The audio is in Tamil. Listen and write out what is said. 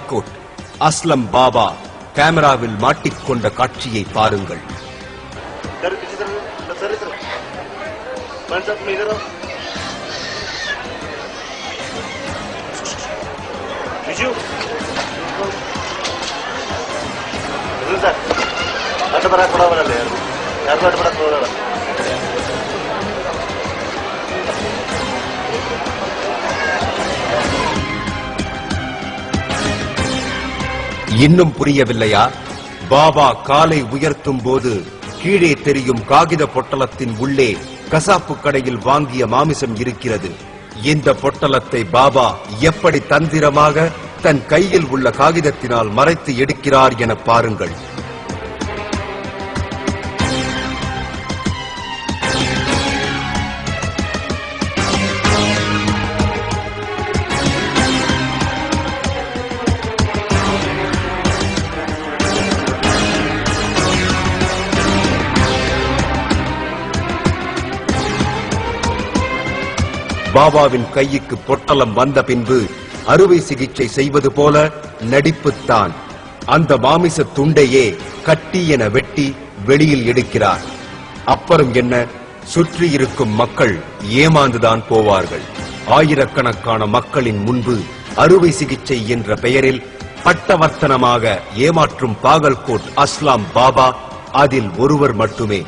பாகல்கோட் அஸ்லம் பாபா கேமராவில் மாட்டிக்கொண்ட காட்சியை பாருங்கள். இன்னும் புரியவில்லையா? பாபா காலை உயர்த்தும் போது கீழே தெரியும் காகித பொட்டலத்தின் உள்ளே கசாப்பு கடையில் வாங்கிய மாமிசம் இருக்கிறது. இந்த பொட்டலத்தை பாபா எப்படி தந்திரமாக தன் கையில் உள்ள காகிதத்தினால் மறைத்து எடுக்கிறார் என பாருங்கள். பாபாவின் கைக்கு பொட்டலம் வந்த பின்பு அறுவை சிகிச்சை செய்வது போல நடிப்புத்தான். அந்த மாமிச துண்டையே கட்டி என வெட்டி வெளியில் எடுக்கிறார். அப்புறம் என்ன, சுற்றி இருக்கும் மக்கள் ஏமாந்துதான் போவார்கள். ஆயிரக்கணக்கான மக்களின் முன்பு அறுவை சிகிச்சை என்ற பெயரில் பட்டவர்த்தனமாக ஏமாற்றும் பாகல்கோட் அஸ்லாம் பாபா அதில் ஒருவர் மட்டுமே.